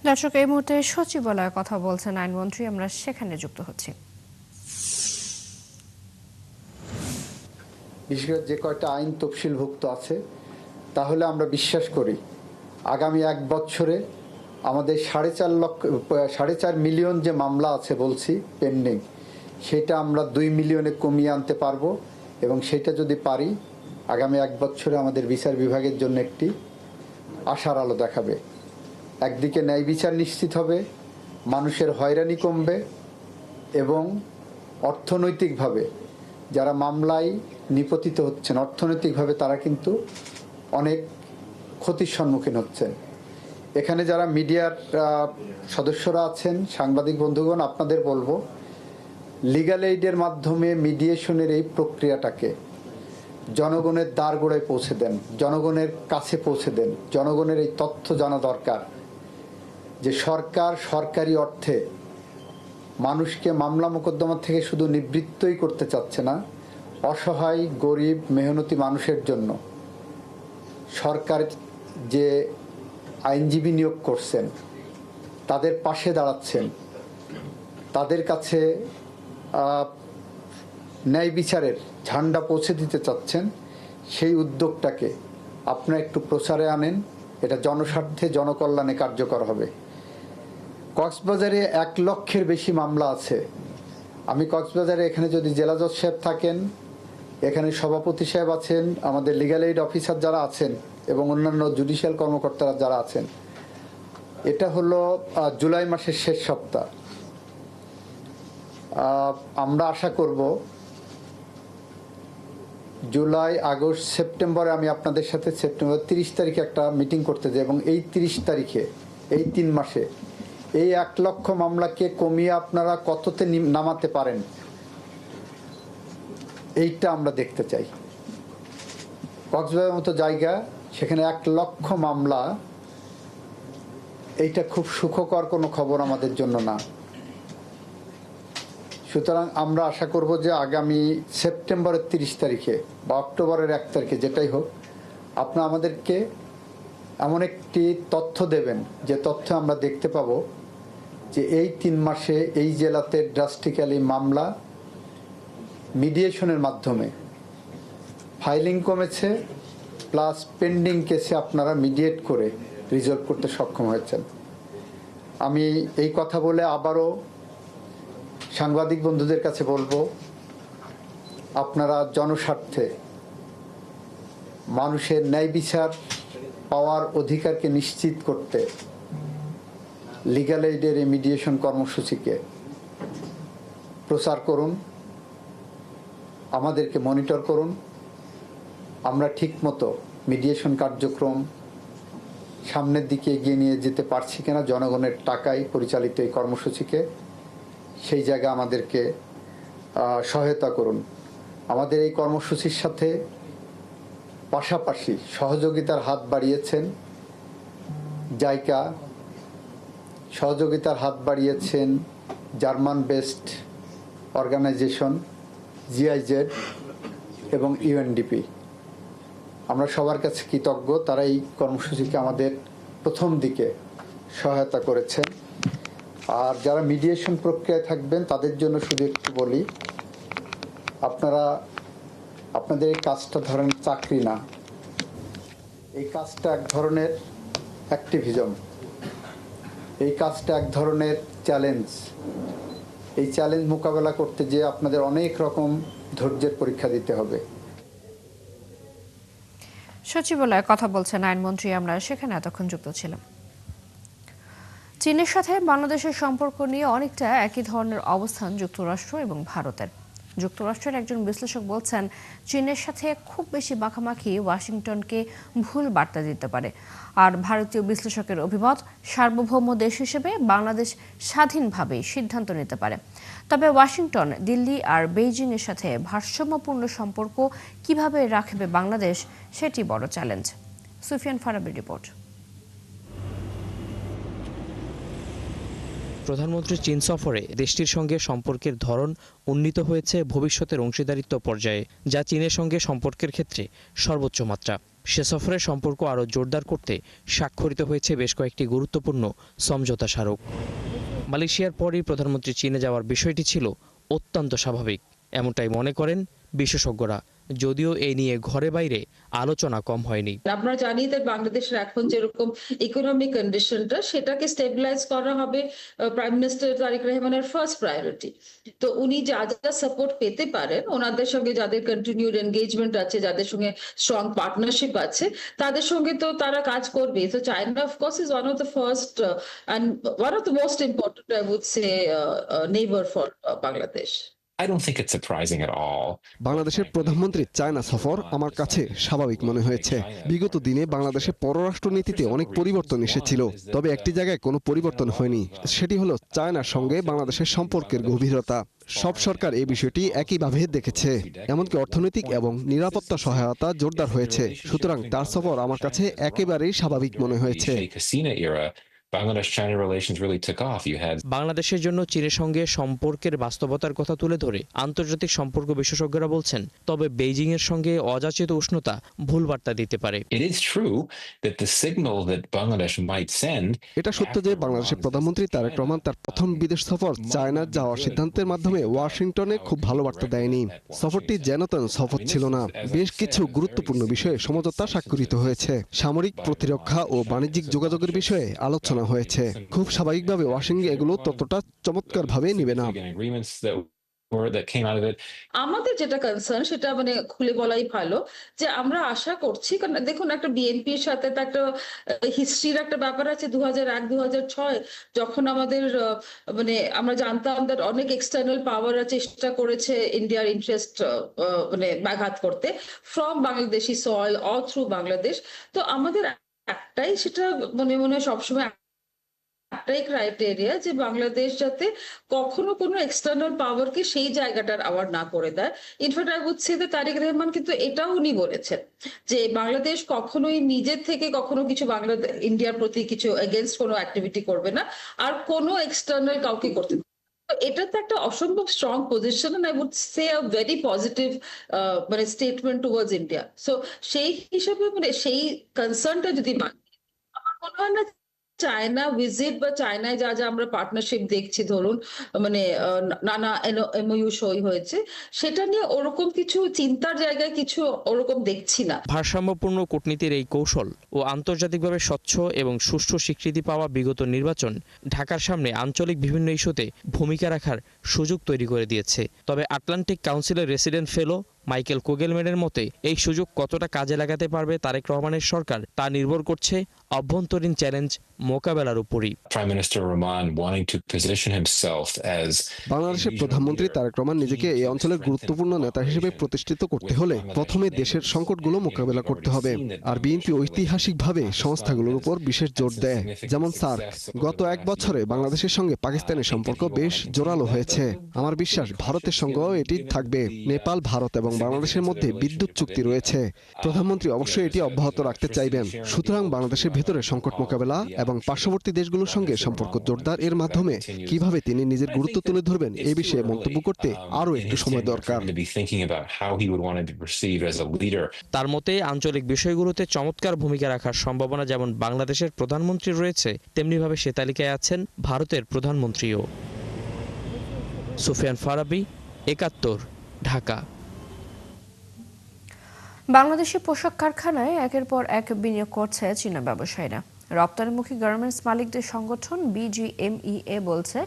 দর্শক, এই মুহূর্তে সচিবালয়ে কথা বলছেন আইনমন্ত্রী, আমরা সেখানে যুক্ত হচ্ছি। বিশেষ করে যে কয়টা আইন তফসিলভুক্ত আছে, তাহলে আমরা বিশ্বাস করি আগামী 1 বছরে আমাদের 4.5 মিলিয়ন যে মামলা আছে বলছি পেন্ডিং, সেটা আমরা 2 মিলিয়নে কমিয়ে আনতে পারবো। এবং সেটা যদি পারি, আগামী 1 বছরে আমাদের বিচার বিভাগের জন্য একটি আশার আলো দেখাবে। একদিকে ন্যায় বিচার নিশ্চিত হবে, মানুষের হয়রানি কমবে এবং অর্থনৈতিকভাবে যারা মামলায় নিপতিত হচ্ছেন, অর্থনৈতিকভাবে তারা কিন্তু অনেক ক্ষতির সম্মুখীন হচ্ছেন। এখানে যারা মিডিয়ার সদস্যরা আছেন, সাংবাদিক বন্ধুগণ, আপনাদের বলবো, লিগ্যাল এইডের মাধ্যমে মিডিয়েশনের এই প্রক্রিয়াটাকে জনগণের দ্বারগোড়ায় পৌঁছে দেন, জনগণের কাছে পৌঁছে দেন। জনগণের এই তথ্য জানা দরকার যে সরকার সরকারি অর্থে মানুষকে মামলা মোকদ্দমা থেকে শুধু নিবৃত্তই করতে চাচ্ছে না, অসহায় গরিব মেহনতি মানুষের জন্য সরকার যে আইনজীবী নিয়োগ করছেন, তাদের পাশে দাঁড়াচ্ছেন, তাদের কাছে ন্যায় বিচারের ঝান্ডা পৌঁছে দিতে চাচ্ছেন। সেই উদ্যোগটাকে আপনারা একটু প্রচারে আনেন, এটা জনস্বার্থে জনকল্যাণে কার্যকর হবে। কক্সবাজারে 1 লক্ষের বেশি মামলা আছে। আমি কক্সবাজারে এখানে যদি জেলা জজ সাহেব থাকেন, এখানে সভাপতি সাহেব আছেন, আমাদের লিগ্যাল এইড অফিসার যারা আছেন এবং অন্যান্য জুডিশিয়াল কর্মকর্তারা যারা আছেন, এটা হলো জুলাই মাসের শেষ সপ্তাহ। আমরা আশা করব জুলাই, আগস্ট, সেপ্টেম্বরে আমি আপনাদের সাথে সেপ্টেম্বর 30 তারিখে একটা মিটিং করতে যাই এবং এই 30 তারিখে এই 3 মাসে এই 1 লক্ষ মামলাকে কমিয়ে আপনারা কততে নামাতে পারেন, এইটা আমরা দেখতে চাই। কক্সবাজারের মতো জায়গা, সেখানে 1 লক্ষ মামলা, এইটা খুব সুখকর কোনো খবর আমাদের জন্য না। সুতরাং আমরা আশা করব যে আগামী সেপ্টেম্বরের 30 তারিখে বা অক্টোবরের 1 তারিখে, যেটাই হোক, আপনারা আমাদেরকে এমন একটি তথ্য দেবেন যে তথ্য আমরা দেখতে পাবো যে এই 3 মাসে এই জেলাতে ড্রাস্টিক্যালি মামলা মিডিয়েশনের মাধ্যমে ফাইলিং কমেছে, প্লাস পেন্ডিং কেসে আপনারা মিডিয়েট করে রিজলভ করতে সক্ষম হয়েছেন। আমি এই কথা বলে আবারও সাংবাদিক বন্ধুদের কাছে বলবো, আপনারা জনস্বার্থে মানুষের ন্যায় বিচার পাওয়ার অধিকারকে নিশ্চিত করতে লিগ্যাল এইডের এই মিডিয়েশন কর্মসূচিকে প্রচার করুন, আমাদেরকে মনিটর করুন। আমরা ঠিকমতো মিডিয়েশন কার্যক্রম সামনের দিকে এগিয়ে নিয়ে যেতে পারছি কিনা, জনগণের টাকায় পরিচালিত এই কর্মসূচিকে, সেই জায়গা আমাদেরকে সহায়তা করুন। আমাদের এই কর্মসূচির সাথে পাশাপাশি সহযোগিতার হাত বাড়িয়েছেন জাইকা, সহযোগিতার হাত বাড়িয়েছেন জার্মান বেসড অর্গানাইজেশন জিআইজেড এবং ইউএনডিপি। আমরা সবার কাছে কৃতজ্ঞ, তারা এই কর্মসূচিকে আমাদের প্রথম দিকে সহায়তা করেছেন। আর যারা মিডিয়েশন প্রক্রিয়ায় থাকবেন তাদের জন্য শুধু একটু বলি, আপনারা আপনাদের এই কাজটা ধরেন চাকরি না, এই কাজটা এক ধরনের অ্যাক্টিভিজম, এই কাজটা এক ধরনের চ্যালেঞ্জ। এই চ্যালেঞ্জ মোকাবেলা করতে গিয়ে আপনাদের অনেক রকম ধৈর্যের পরীক্ষা দিতে হবে। সচিবালয়ে কথা বলছেন আইনমন্ত্রী, আমরা সেখানে এতক্ষণ যুক্ত ছিলাম। চীনের সাথে বাংলাদেশের সম্পর্ক নিয়ে অনেকটা একই ধরনের অবস্থান যুক্তরাষ্ট্র এবং ভারতের। যুক্তরাষ্ট্রের একজন বিশ্লেষক বলছেন, চীনের সাথে খুব বেশি মাখামাখি ওয়াশিংটনকে ভুল বার্তা দিতে পারে। আর ভারতীয় বিশ্লেষকের অভিমত, সার্বভৌম দেশ হিসেবে বাংলাদেশ স্বাধীনভাবে সিদ্ধান্ত নিতে পারে। তবে ওয়াশিংটন, দিল্লি আর বেইজিং এর সাথে ভারসাম্যপূর্ণ সম্পর্ক কিভাবে রাখবে বাংলাদেশ, সেটি বড় চ্যালেঞ্জ। সুফিয়ান ফারাবির রিপোর্ট। প্রধানমন্ত্রীর চীন সফরে দেশটির সঙ্গে সম্পর্কের ধরন উন্নীত হয়েছে ভবিষ্যতের অংশীদারিত্ব পর্যায়ে, যা চীনের সঙ্গে সম্পর্কের ক্ষেত্রে সর্বোচ্চ মাত্রা। সে সফরে সম্পর্ক আরও জোরদার করতে স্বাক্ষরিত হয়েছে বেশ কয়েকটি গুরুত্বপূর্ণ সমঝোতা স্মারক। মালয়েশিয়ার পরই প্রধানমন্ত্রী চীনে যাওয়ার বিষয়টি ছিল অত্যন্ত স্বাভাবিক, এমনটাই মনে করেন বিশেষজ্ঞরা, যদিও এ নিয়ে ঘরে বাইরে আলোচনা কম হয়নি। আপনারা জানি যে বাংলাদেশের এখন যেরকম ইকোনমিক কন্ডিশনটা সেটাকে স্টেবিলাইজ করা হবে প্রাইম মিনিস্টার তারেক রহমানের ফার্স্ট প্রায়োরিটি। তো উনি যা যা সাপোর্ট পেতে পারেন, ওনাদের সঙ্গে যাদের কন্টিনিউড এনগেজমেন্ট আছে, যাদের সঙ্গে স্ট্রং পার্টনারশিপ আছে, তাদের সঙ্গে তো তারা কাজ করবে। তো China of course is one of the first and one of the most important I would say neighbour for Bangladesh. I don't think it's surprising at all. বাংলাদেশের প্রধানমন্ত্রীর চায়না সফর আমার কাছে স্বাভাবিক মনে হয়েছে। বিগত দিনে বাংলাদেশের পররাষ্ট্রনীতিতে অনেক পরিবর্তন এসেছিল, তবে একটি জায়গায় কোনো পরিবর্তন হয়নি, সেটি হলো চায়নার সঙ্গে বাংলাদেশের সম্পর্কের গভীরতা। সব সরকার এই বিষয়টি একইভাবে দেখেছে, এমনকি অর্থনৈতিক এবং নিরাপত্তা সহায়তা জোরদার হয়েছে। সুতরাং তার সফর আমার কাছে একেবারেই স্বাভাবিক মনে হয়েছে। Bangladesh-China relations really took off. You had বাংলাদেশের জন্য চীনের সঙ্গে সম্পর্কের বাস্তবতার কথা তুলে ধরে আন্তর্জাতিক সম্পর্ক বিশেষজ্ঞরা বলছেন, তবে বেইজিং এর সঙ্গে অযাচিত উষ্ণতা ভুল বার্তা দিতে পারে। It is true that the signal that Bangladesh might send. এটা সত্য যে বাংলাদেশের প্রধানমন্ত্রী তারেক রহমান তার প্রথম বিদেশ সফর চায়না যাওয়ার সিদ্ধান্তের মাধ্যমে ওয়াশিংটনে খুব ভালো বার্তা দেয়নি। সফরটি যেন তেন সফর ছিল না। বেশ কিছু গুরুত্বপূর্ণ বিষয়ে সমঝোতা স্বাক্ষরিত হয়েছে। সামরিক, প্রতিরক্ষা ও বাণিজ্যিক যোগাযোগের বিষয়ে আলোচনা হয়েছে। খুব স্বাভাবিকভাবে ওয়াশিংটন এগুলো ততটা চমৎকারভাবে নিবে না। আমাদের যেটা কনসার্ন সেটা মানে খুলে বলাই ভালো, যে আমরা আশা করছি, কারণ দেখুন একটা বিএনপির সাথে তো একটা হিস্ট্রির একটা ব্যাপার আছে। 2001-2006 যখন আমাদের মানে আমরা জানতাম যে অনেক এক্সটার্নাল পাওয়াররা চেষ্টা করেছে ইন্ডিয়ার ইন্টারেস্ট মানে ব্যাঘাত করতে from Bangladeshi soil all through Bangladesh. তো আমাদের একটাই সেটা মনে মনে সবসময় একটাই ক্রাইটেরিয়া, যে বাংলাদেশ যাতে কখনো কোনো এক্সটার্নাল পাওয়ারকে সেই জায়গাটার আওয়ার না করে দেয়। In fact I would say Tarique Rahman কিন্তু এটাও উনি বলেছেন যে বাংলাদেশ কখনোই নিজের থেকে কখনো কিছু বাংলাদেশ ইন্ডিয়ার প্রতি কিছু এগেনস্ট কোনো অ্যাক্টিভিটি করবে না, আর কোনো এক্সটার্নাল কাউকে করতে। এটা তো একটা অসম্ভব strong position, and I would say a very positive মানে স্টেটমেন্ট টুয়ার্ডস ইন্ডিয়া। সো সেই হিসাবে মানে সেই কনসার্নটা যদি আমার মনে হয় না চায়না ভিজিট বা চায়নায় যা যা আমরা পার্টনারশিপ দেখছি, ধরুন মানে নানা এমওইউ সই হয়েছে, সেটা নিয়ে ওরকম কিছু চিন্তার জায়গায় কিছু ওরকম দেখছি না। ভারসাম্যপূর্ণ কূটনীতির এই কৌশল ও আন্তর্জাতিকভাবে স্বচ্ছ এবং সুষ্ঠু স্বীকৃতি পাওয়া বিগত নির্বাচন ঢাকার সামনে আঞ্চলিক বিভিন্ন ইস্যুতে ভূমিকা রাখার সুযোগ তৈরি করে দিয়েছে। তবে আটলান্টিক কাউন্সিলের রেসিডেন্ট ফেলো মাইকেল কোগেলম্যানের মতে এই সুযোগ কতটা কাজে লাগাতে পারবে তারেক রহমানের সরকার তা নির্ভর করছে অভ্যন্তরীণ চ্যালেঞ্জ মোকাবেলার উপরই। বাংলাদেশের প্রধানমন্ত্রী তারেক রহমান নিজেকে এই অঞ্চলের গুরুত্বপূর্ণ নেতা হিসেবে প্রতিষ্ঠিত করতে হলে প্রথমে দেশের সংকটগুলো মোকাবেলা করতে হবে। আর বিএনপি ঐতিহাসিকভাবে সংস্থাগুলোর উপর বিশেষ জোর দেয়, যেমন সার্ক। গত এক বছরে বাংলাদেশের সঙ্গে পাকিস্তানের সম্পর্ক বেশ জোরালো হয়েছে। আমার বিশ্বাস ভারতের সঙ্গেও এটি থাকবে। নেপাল, ভারত এবং বাংলাদেশের মধ্যে বিদ্যুৎ চুক্তি রয়েছে। প্রধানমন্ত্রী অবশ্যই এটি অব্যাহত রাখতে চাইবেন। সুতরাং বাংলাদেশের ভেতরে সংকট মোকাবেলা এবং পার্শ্ববর্তী দেশগুলোর সঙ্গে সম্পর্ক জোরদার এর মাধ্যমে কিভাবে তিনি নিজের গুরুত্ব তুলে ধরবেন এই বিষয়ে মন্তব্য করতে আরও একটু সময় দরকার। তার মতে আঞ্চলিক বিষয়গুলোতে চমৎকার ভূমিকা রাখার সম্ভাবনা যেমন বাংলাদেশের প্রধানমন্ত্রীর রয়েছে, তেমনিভাবে সে তালিকায় আছেন ভারতের প্রধানমন্ত্রীও। সুফিয়ান ফারাবি, ৭১, ঢাকা। বাংলাদেশি পোশাক কারখানায় একের পর এক বিনিয়োগ করছে চীনা ব্যবসায়ীরা। রপ্তানিমুখী গার্মেন্টস মালিকদের সংগঠন বিজিএমইএ বলছে,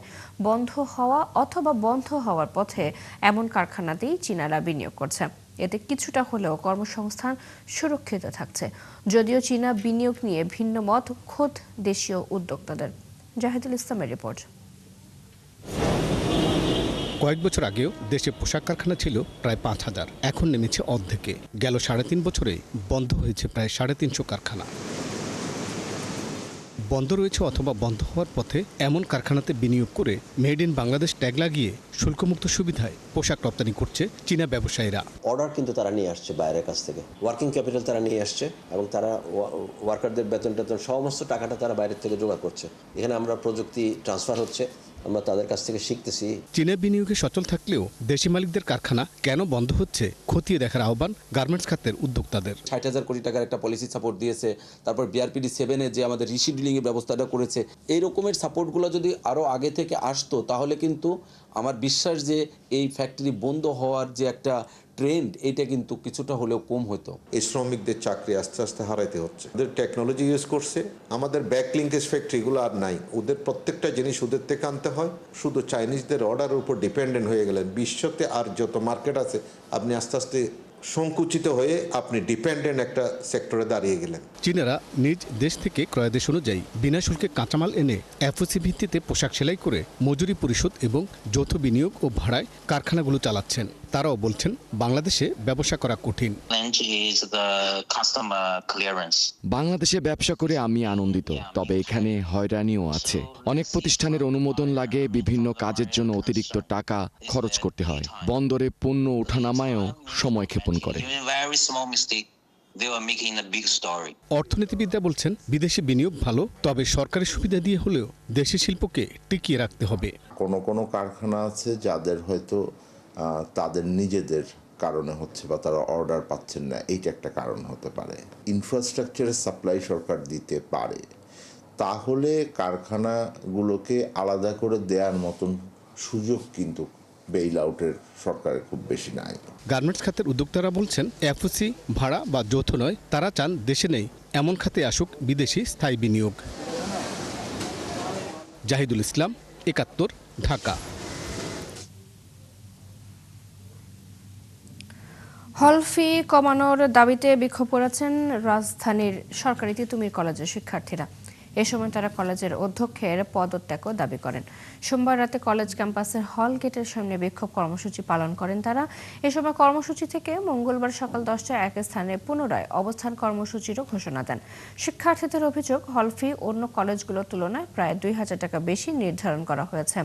বন্ধ হওয়া অথবা বন্ধ হওয়ার পথে এমন কারখানাতেই চীনারা বিনিয়োগ করছে। এতে কিছুটা হলেও কর্মসংস্থান সুরক্ষিত থাকছে, যদিও চীনা বিনিয়োগ নিয়ে ভিন্ন মত খোদ দেশীয় উদ্যোক্তাদের। জাহিদুল ইসলামের রিপোর্ট। কয়েক বছর আগেও দেশে পোশাক কারখানা ছিল প্রায় ৫,০০০, এখন নেমেছে অর্ধেকে। গেল ৩.৫ বছরে বন্ধ হয়েছে প্রায় ৩৫০ কারখানা। বন্ধ রয়েছে অথবা বন্ধ হওয়ার পথে এমন কারখানাতে বিনিয়োগ করে মেড ইন বাংলাদেশ ট্যাগ লাগিয়ে শুল্কমুক্ত সুবিধায় পোশাক রপ্তানি করছে চীনা ব্যবসায়ীরা। অর্ডার কিন্তু তারা নিয়ে আসছে বাইরের কাছ থেকে, ওয়ার্কিং ক্যাপিটাল তারা নিয়ে আসছে এবং তারা ওয়ার্কারদের বেতন সমস্ত টাকাটা তারা বাইরের থেকে জোগাড় করছে। এখানে আমরা প্রযুক্তি ট্রান্সফার হচ্ছে আমরা তাদের কাছ থেকে শিখতেছি। চীনের বিনিয়োগে সচল থাকলেও দেশি মালিকদের কারখানা কেন বন্ধ হচ্ছে খতিয়ে দেখার আহ্বান গার্মেন্টস খাতের উদ্যোক্তাদের। ৬০,০০০ কোটি টাকার একটা পলিসি সাপোর্ট দিয়েছে, তারপর BRPD 7-এ যে আমাদের রিশিডিউলিংয়ের ব্যবস্থাটা করেছে, এই রকমের সাপোর্টগুলো যদি আরও আগে থেকে আসতো তাহলে কিন্তু আমার বিশ্বাস যে এই ফ্যাক্টরি বন্ধ হওয়ার যে একটা ট্রেন্ড, এটা কিন্তু কিছুটা হলেও কম হতো। এই শ্রমিকদের চাকরি আস্তে আস্তে হারাইতে হচ্ছে। ওদের টেকনোলজি ইউজ করছে, আমাদের ব্যাকলিঙ্কেজ ফ্যাক্টরিগুলো আর নাই। ওদের প্রত্যেকটা জিনিস ওদের থেকে আনতে হয়, শুধু চাইনিজদের অর্ডারের উপর ডিপেন্ডেন্ট হয়ে গেলেন। বিশ্বতে আর যত মার্কেট আছে আপনি আস্তে আস্তে সংকুচিত হয়ে আপনি ডিপেন্ডেন্ট একটা সেক্টরে দাঁড়িয়ে গেলেন। চীনারা নিজ দেশ থেকে ক্রয়াদেশ অনুযায়ী বিনা শুল্কে কাঁচামাল এনে FOC ভিত্তিতে পোশাক সেলাই করে মজুরি পরিশোধ এবং যৌথ বিনিয়োগ ও ভাড়ায় কারখানাগুলো চালাচ্ছেন। তারাও বলছেন বাংলাদেশে ব্যবসা করা কঠিন। বাংলাদেশে ব্যবসা করে আমি আনন্দিত, তবে এখানে হয়রানিও আছে। অনেক প্রতিষ্ঠানের অনুমোদন লাগে, বিভিন্ন কাজের জন্য অতিরিক্ত টাকা খরচ করতে হয়। বন্দরে পণ্য ওঠানামায়ও সময় ক্ষেপণ করে। অর্থনীতিবিদরা বলছেন বিদেশি বিনিয়োগ ভালো, তবে সরকারি সুবিধা দিয়ে হলেও দেশি শিল্পকে টিকিয়ে রাখতে হবে। কোনো কারখানা আছে যাদের হয়তো তাদের নিজেদের কারণে হচ্ছে বা তারা অর্ডার পাচ্ছেন না, এইটা একটা কারণ হতে পারে। ইনফ্রাস্ট্রাকচারের সাপ্লাই সরকার দিতে পারে, তাহলে কারখানাগুলোকে আলাদা করে দেওয়ার মতন সুযোগ কিন্তু বেইল আউটের সরকারের খুব বেশি নাই। গার্মেন্টস খাতের উদ্যোক্তারা বলছেন FOC ভাড়া বা যৌথ নয়, তারা চান দেশে নেই এমন খাতে আসুক বিদেশি স্থায়ী বিনিয়োগ। জাহিদুল ইসলাম, ৭১, ঢাকা। হল ফি কমানোর দাবিতে বিক্ষোভ করেছেন রাজধানীর সরকারি তিতুমির কলেজের শিক্ষার্থীরা। এ সময় তারা কলেজের অধ্যক্ষের পদত্যাগও দাবি করেন। সোমবার রাতে কলেজ ক্যাম্পাসের হল গেটের সামনে বিক্ষোভ কর্মসূচি পালন করেন তারা। এ সময় কর্মসূচি থেকে মঙ্গলবার সকাল 10টায় এক স্থানে পুনরায় অবস্থান কর্মসূচিরও ঘোষণা দেন। শিক্ষার্থীদের অভিযোগ, হল ফি অন্য কলেজগুলোর তুলনায় প্রায় ২,০০০ টাকা বেশি নির্ধারণ করা হয়েছে।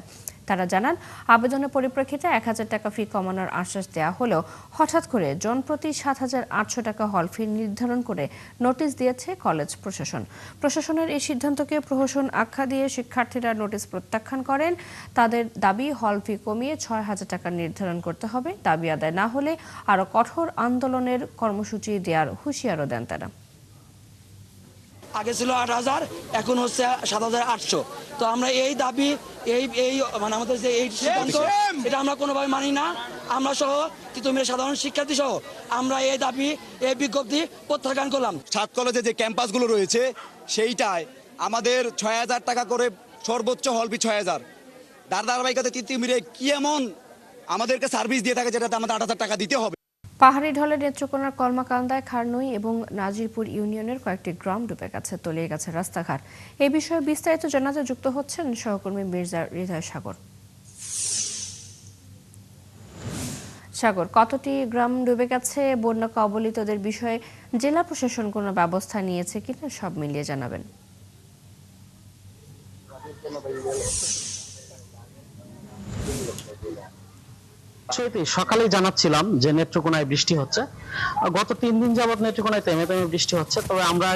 তারা জানান, আবেদনের পরিপ্রেক্ষিতে ১,০০০ টাকা ফি কমানোর আশ্বাস দেওয়া হলেও হঠাৎ করে জনপ্রতি ৭,৮০০ টাকা হল ফি নির্ধারণ করে নোটিশ দিয়েছে কলেজ প্রশাসন। প্রশাসনের এই সিদ্ধান্তকে প্রহসন আখ্যা দিয়ে শিক্ষার্থীরা নোটিশ প্রত্যাখ্যান করেন। তাদের দাবি, হল ফি কমিয়ে ৬,০০০ টাকা নির্ধারণ করতে হবে। দাবি আদায় না হলে আরও কঠোর আন্দোলনের কর্মসূচি দেওয়ার হুঁশিয়ারও দেন তারা। আগে ছিল ৮,০০০, এখন হচ্ছে ৭,৮০০। তো আমরা এই দাবি এই মানে আমাদের যে এই সিদ্ধান্ত, এটা আমরা কোনোভাবে মানি না। আমরা সহ তিতুমিরের সাধারণ শিক্ষার্থী সহ আমরা এই দাবি, এই বিজ্ঞপ্তি প্রত্যাখ্যান করলাম। ৭ কলেজে যে ক্যাম্পাসগুলো রয়েছে সেইটায় আমাদের ৬,০০০ টাকা করে সর্বোচ্চ হল ফি ৬,০০০। ধারাবাহিকতা তিতুমিরে কি এমন আমাদেরকে সার্ভিস দিয়ে থাকে যেটাতে আমাদের ৮,০০০ টাকা দিতে হবে। পাহাড়ি ঢলে নেত্রকোনার কলমাকান্দায়, খারনই এবং নাজিরপুর ইউনিয়নের কয়েকটি গ্রাম ডুবে গেছে, তলিয়ে গেছে রাস্তাঘাট। এই বিষয়ে বিস্তারিত জানাতে যুক্ত হচ্ছেন সহকর্মী মির্জা হৃদয় সাগর। সাগর, কতটি গ্রাম ডুবে গেছে? বন্যা কবলিতদের বিষয়ে জেলা প্রশাসন কোনো ব্যবস্থা নিয়েছে কিনা সব মিলিয়ে জানাবেন। সকালেই জানাচ্ছিলাম যে নেত্রকোনায় বৃষ্টি হচ্ছে। গত 3 দিন যাবত নেত্রকোনায় থেমে থেমে বৃষ্টি হচ্ছে। তবে আমরা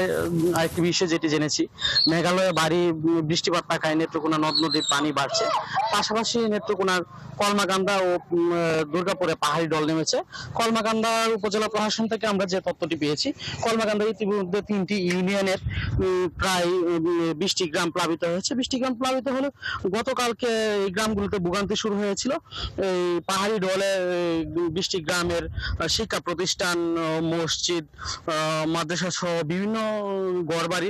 আরেকটি বিষয় যেটি জেনেছি, মেঘালয়ে ভারী বৃষ্টিপাত থাকায় নেত্রকোনা নদ নদীর পানি বাড়ছে। পাশাপাশি নেত্রকোনার কলমাকান্দা ও দুর্গাপুরে পাহাড়ি ঢল নেমেছে। কলমাকান্দার উপজেলা প্রশাসন থেকে আমরা যে তথ্যটি পেয়েছি, কলমাকান্দার ইতিমধ্যে 3টি ইউনিয়নের প্রায় 20টি গ্রাম প্লাবিত হয়েছে। 20টি গ্রাম প্লাবিত হলে গতকালকে এই গ্রামগুলোতে ভোগান্তি শুরু হয়েছিল। এই পাহাড়ি ঢলে 20টি গ্রামের শিক্ষা প্রতিষ্ঠান, মসজিদ, মাদ্রাসা সহ বিভিন্ন ঘরবাড়ি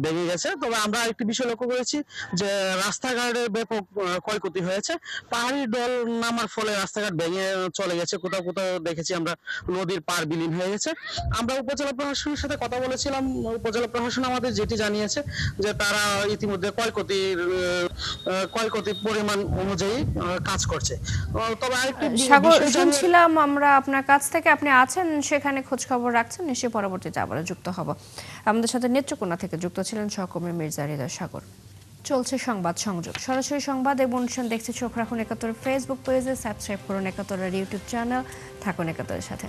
ভেঙে গেছে। তবে আমরা একটি বিষয় লক্ষ্য করেছি যে রাস্তাঘাটের ব্যাপক ক্ষয়ক্ষতি হয়েছে। পাহাড়ি ঢল নামার ফলে রাস্তাঘাট ভেঙে চলে গেছে, কোথাও কোথাও দেখেছি আমরা নদীর পার বিলীন হয়ে গেছে। আমরা উপজেলা প্রশাসনের সাথে কথা বলেছিলাম। উপজেলা প্রশাসন আমাদের যেটি জানিয়েছে যে তারা ইতিমধ্যে ক্ষয়ক্ষতির পরিমাণ অনুযায়ী কাজ করছে। তবে আরেকটি সাগর, শুনছিলাম আমরা আপনার কাছ থেকে, আপনি আছেন সেখানে, খোঁজ খবর রাখছেন, নিশ্চয়ই পরবর্তীতে আবার যুক্ত হব। আমাদের সাথে নেত্রকোনা থেকে যুক্ত ছিলেন সহকর্মী মির্জা হৃদয় সাগর। চলছে সংবাদ সংযোগ, সরাসরি সংবাদ এবং অনুষ্ঠান দেখতে চোখ রাখুন ৭১ ফেসবুক পেজে, সাবস্ক্রাইব করুন ৭১ ইউটিউব চ্যানেল। থাকুন ৭১ সাথে।